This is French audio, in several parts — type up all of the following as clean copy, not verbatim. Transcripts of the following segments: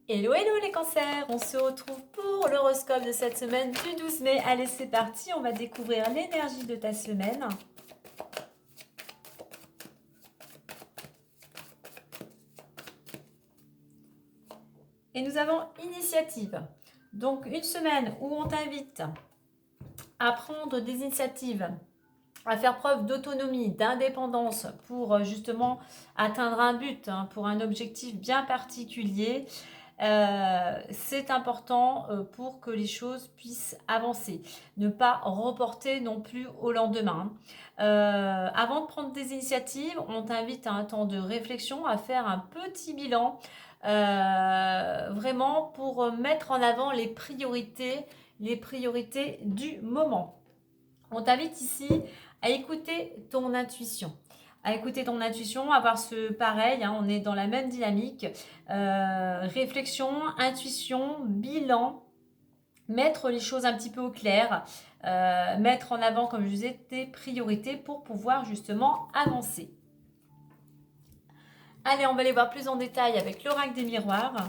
Hello, hello les cancers, on se retrouve pour l'horoscope de cette semaine du 12 mai. Allez, c'est parti, on va découvrir l'énergie de ta semaine. Et nous avons initiative. Donc une semaine où on t'invite à prendre des initiatives, à faire preuve d'autonomie, d'indépendance pour justement atteindre un but, pour un objectif bien particulier. C'est important pour que les choses puissent avancer. Ne pas reporter non plus au lendemain. Avant de prendre des initiatives, on t'invite à un temps de réflexion, à faire un petit bilan, vraiment pour mettre en avant les priorités du moment. On t'invite ici à écouter ton intuition. Avoir ce pareil, on est dans la même dynamique, réflexion, intuition, bilan, mettre les choses un petit peu au clair, mettre en avant, comme je disais, tes priorités pour pouvoir justement avancer. Allez, on va aller voir plus en détail avec l'oracle des miroirs.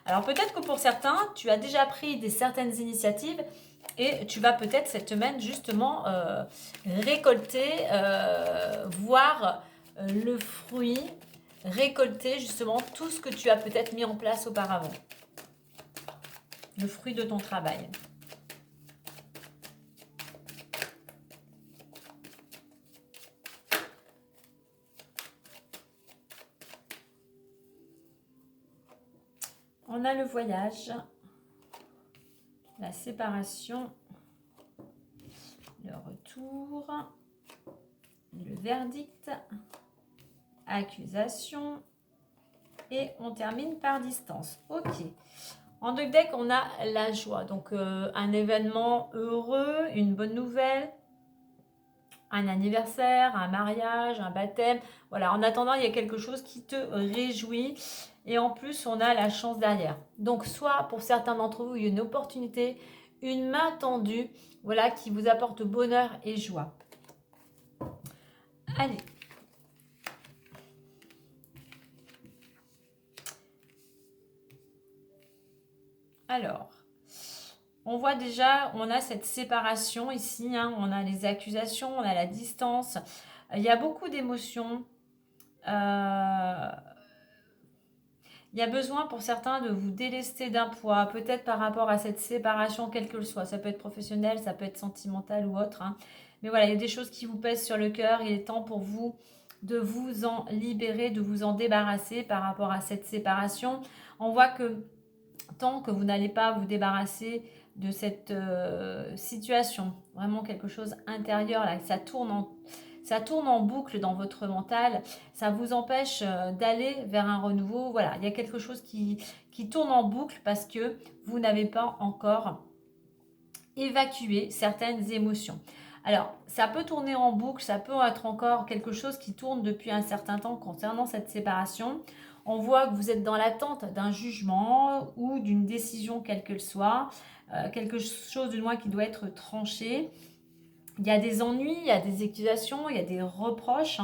Alors peut-être que pour certains, tu as déjà pris certaines initiatives et tu vas peut-être cette semaine justement récolter, voir le fruit, récolter justement tout ce que tu as peut-être mis en place auparavant. Le fruit de ton travail. On a le voyage, la séparation, le retour, le verdict, accusation et on termine par distance. Ok. En deck, on a la joie. Donc, un événement heureux, une bonne nouvelle, un anniversaire, un mariage, un baptême. Voilà, en attendant, il y a quelque chose qui te réjouit. Et en plus, on a la chance derrière. Donc, soit pour certains d'entre vous, il y a une opportunité, une main tendue, voilà, qui vous apporte bonheur et joie. Allez. Alors, on voit déjà, on a cette séparation ici, on a les accusations, on a la distance. Il y a beaucoup d'émotions. Il y a besoin pour certains de vous délester d'un poids, peut-être par rapport à cette séparation, quelle que soit. Ça peut être professionnel, ça peut être sentimental ou autre. Mais voilà, il y a des choses qui vous pèsent sur le cœur. Il est temps pour vous de vous en libérer, de vous en débarrasser par rapport à cette séparation. On voit que tant que vous n'allez pas vous débarrasser de cette situation, vraiment quelque chose intérieur, là, ça tourne en boucle dans votre mental, ça vous empêche d'aller vers un renouveau. Voilà, il y a quelque chose qui tourne en boucle parce que vous n'avez pas encore évacué certaines émotions. Alors, ça peut tourner en boucle, ça peut être encore quelque chose qui tourne depuis un certain temps concernant cette séparation. On voit que vous êtes dans l'attente d'un jugement ou d'une décision quelle qu'elle soit, quelque chose du moins qui doit être tranché. Il y a des ennuis, il y a des accusations, il y a des reproches.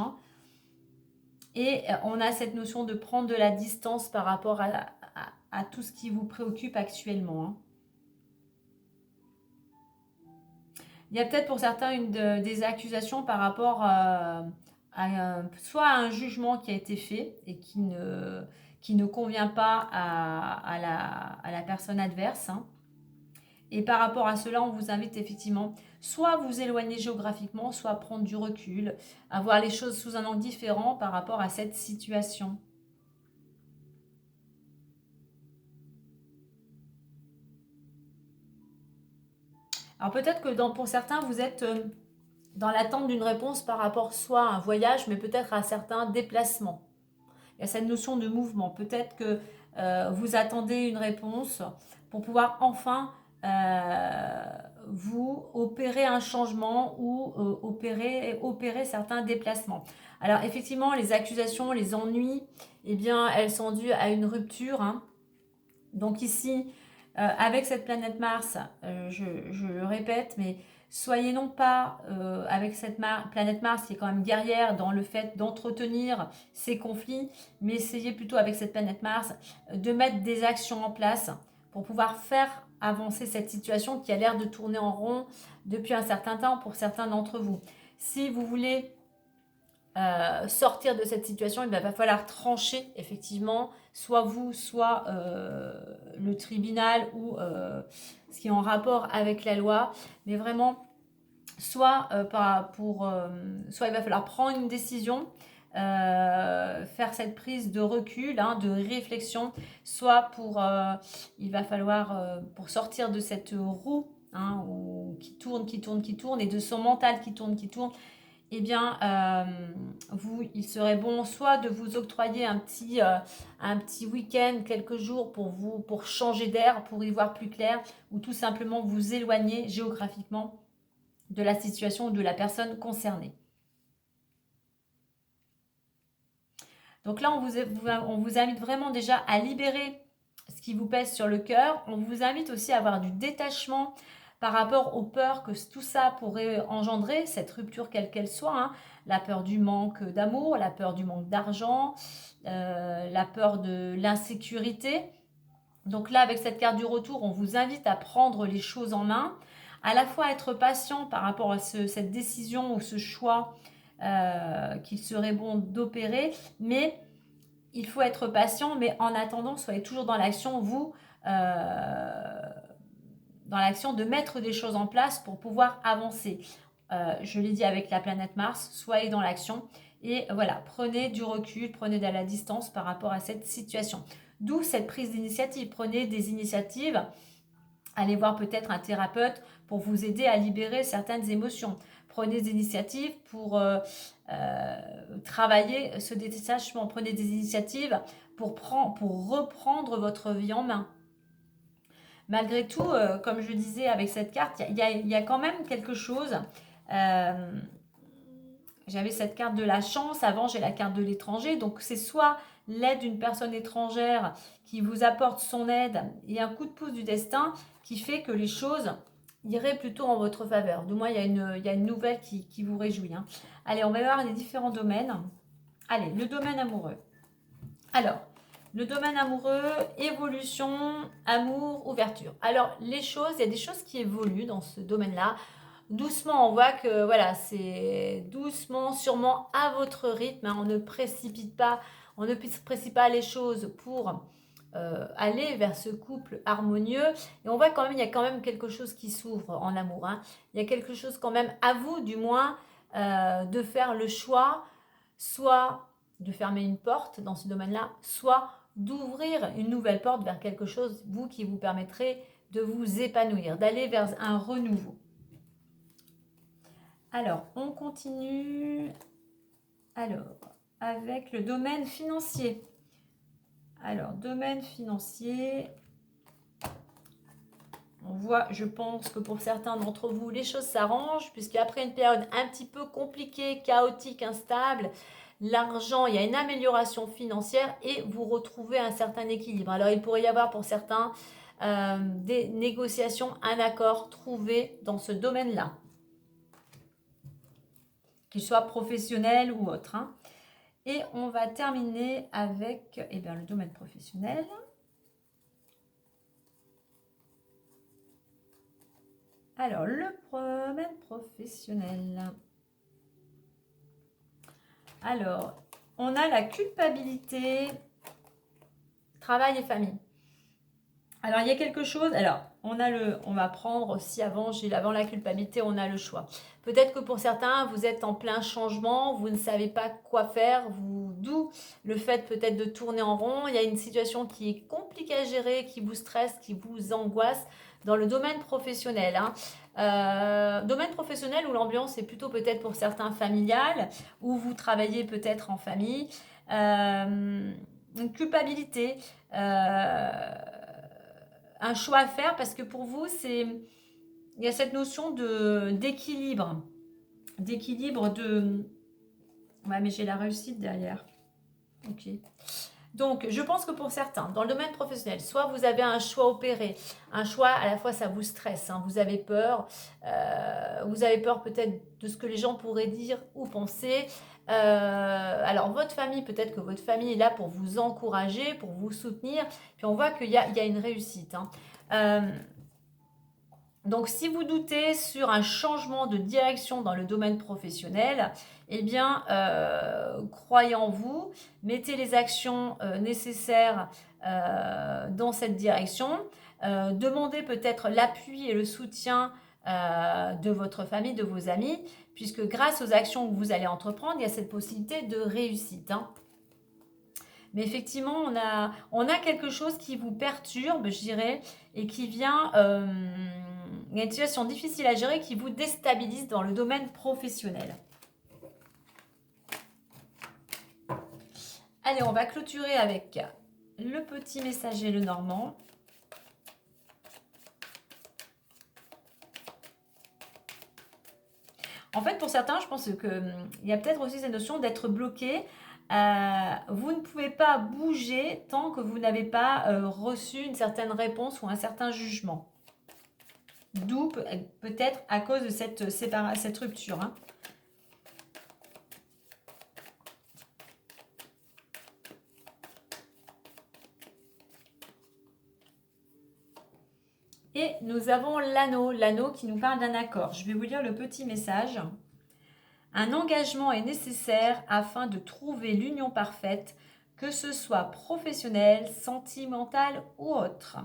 Et on a cette notion de prendre de la distance par rapport à tout ce qui vous préoccupe actuellement. Il y a peut-être pour certains des accusations par rapport soit à un jugement qui a été fait et qui ne convient pas à la personne adverse. Et par rapport à cela, on vous invite effectivement soit à vous éloigner géographiquement, soit à prendre du recul, à voir les choses sous un angle différent par rapport à cette situation. Alors peut-être que pour certains, vous êtes dans l'attente d'une réponse par rapport soit à un voyage, mais peut-être à certains déplacements. Il y a cette notion de mouvement. Peut-être que vous attendez une réponse pour pouvoir enfin vous opérer un changement ou opérer certains déplacements. Alors effectivement, les accusations, les ennuis, eh bien, elles sont dues à une rupture. Donc ici, avec cette planète Mars, je le répète, mais Soyez non pas avec cette planète Mars qui est quand même guerrière dans le fait d'entretenir ces conflits, mais essayez plutôt avec cette planète Mars de mettre des actions en place pour pouvoir faire avancer cette situation qui a l'air de tourner en rond depuis un certain temps pour certains d'entre vous. Si vous voulez sortir de cette situation, il va falloir trancher effectivement, soit vous, soit le tribunal ou ce qui est en rapport avec la loi, mais vraiment, soit, soit il va falloir prendre une décision, faire cette prise de recul, hein, de réflexion, soit il va falloir, pour sortir de cette roue, hein, qui tourne, et de son mental qui tourne, eh bien, il serait bon soit de vous octroyer un petit week-end, quelques jours pour changer d'air, pour y voir plus clair, ou tout simplement vous éloigner géographiquement de la situation ou de la personne concernée. Donc là, on vous invite vraiment déjà à libérer ce qui vous pèse sur le cœur. On vous invite aussi à avoir du détachement par rapport aux peurs que tout ça pourrait engendrer, cette rupture quelle qu'elle soit, hein. La peur du manque d'amour, la peur du manque d'argent, la peur de l'insécurité. Donc là, avec cette carte du retour, on vous invite à prendre les choses en main, à la fois être patient par rapport à cette décision ou ce choix qu'il serait bon d'opérer, mais il faut être patient, mais en attendant, soyez toujours dans l'action, dans l'action de mettre des choses en place pour pouvoir avancer. Je l'ai dit avec la planète Mars, soyez dans l'action et voilà, prenez du recul, prenez de la distance par rapport à cette situation. D'où cette prise d'initiative. Prenez des initiatives, allez voir peut-être un thérapeute pour vous aider à libérer certaines émotions. Prenez des initiatives pour travailler ce détachement. Prenez des initiatives pour reprendre votre vie en main. Malgré tout, comme je disais avec cette carte, il y a quand même quelque chose. J'avais cette carte de la chance, avant j'ai la carte de l'étranger, donc c'est soit l'aide d'une personne étrangère qui vous apporte son aide et un coup de pouce du destin qui fait que les choses iraient plutôt en votre faveur. Du moins, il y a une nouvelle qui vous réjouit, hein. Allez, on va voir les différents domaines. Allez, le domaine amoureux. Alors, le domaine amoureux, évolution, amour, ouverture. Alors, il y a des choses qui évoluent dans ce domaine-là. Doucement, on voit que voilà, c'est doucement, sûrement à votre rythme, hein. On ne précipite pas les choses pour aller vers ce couple harmonieux. Et on voit quand même, il y a quand même quelque chose qui s'ouvre en amour, hein. Il y a quelque chose quand même, à vous du moins, de faire le choix, soit de fermer une porte dans ce domaine-là, soit d'ouvrir une nouvelle porte vers quelque chose, vous, qui vous permettrait de vous épanouir, d'aller vers un renouveau. Alors, on continue. Alors, avec le domaine financier. Alors, domaine financier. On voit, je pense que pour certains d'entre vous, les choses s'arrangent, puisqu'après une période un petit peu compliquée, chaotique, instable, l'argent, il y a une amélioration financière et vous retrouvez un certain équilibre. Alors, il pourrait y avoir pour certains des négociations, un accord trouvé dans ce domaine-là, qu'il soit professionnel ou autre, hein. Et on va terminer avec le domaine professionnel. Alors, le domaine professionnel. Alors, on a la culpabilité, travail et famille. Alors, il y a quelque chose. Alors, on va prendre aussi avant la culpabilité, on a le choix. Peut-être que pour certains, vous êtes en plein changement, vous ne savez pas quoi faire, d'où le fait peut-être de tourner en rond. Il y a une situation qui est compliquée à gérer, qui vous stresse, qui vous angoisse dans le domaine professionnel, hein. Domaine professionnel où l'ambiance est plutôt peut-être pour certains familiale, où vous travaillez peut-être en famille. Une culpabilité. Un choix à faire parce que pour vous, il y a cette notion d'équilibre. Ouais, mais j'ai la réussite derrière. Ok. Donc, je pense que pour certains, dans le domaine professionnel, soit vous avez un choix opéré, un choix à la fois ça vous stresse, hein, vous avez peur peut-être de ce que les gens pourraient dire ou penser. Alors, votre famille, peut-être que votre famille est là pour vous encourager, pour vous soutenir. Puis on voit qu'il y a une réussite, hein. Donc, si vous doutez sur un changement de direction dans le domaine professionnel, eh bien, croyez en vous, mettez les actions nécessaires dans cette direction, demandez peut-être l'appui et le soutien de votre famille, de vos amis, puisque grâce aux actions que vous allez entreprendre, il y a cette possibilité de réussite, hein. Mais effectivement, on a quelque chose qui vous perturbe, je dirais, et qui vient... il y a une situation difficile à gérer qui vous déstabilise dans le domaine professionnel. Allez, on va clôturer avec le petit messager, le normand. En fait, pour certains, je pense qu'il y a peut-être aussi cette notion d'être bloqué. Vous ne pouvez pas bouger tant que vous n'avez pas reçu une certaine réponse ou un certain jugement. D'où peut-être à cause de cette rupture, hein. Et nous avons l'anneau qui nous parle d'un accord. Je vais vous lire le petit message. Un engagement est nécessaire afin de trouver l'union parfaite, que ce soit professionnelle, sentimentale ou autre.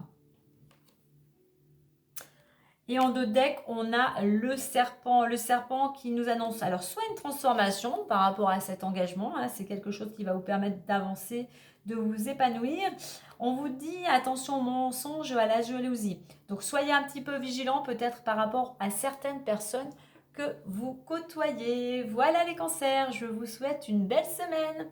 Et en deux decks, on a le serpent qui nous annonce alors soit une transformation par rapport à cet engagement, hein, c'est quelque chose qui va vous permettre d'avancer, de vous épanouir. On vous dit attention au mensonge, à la jalousie. Donc soyez un petit peu vigilant peut-être par rapport à certaines personnes que vous côtoyez. Voilà les cancers, je vous souhaite une belle semaine.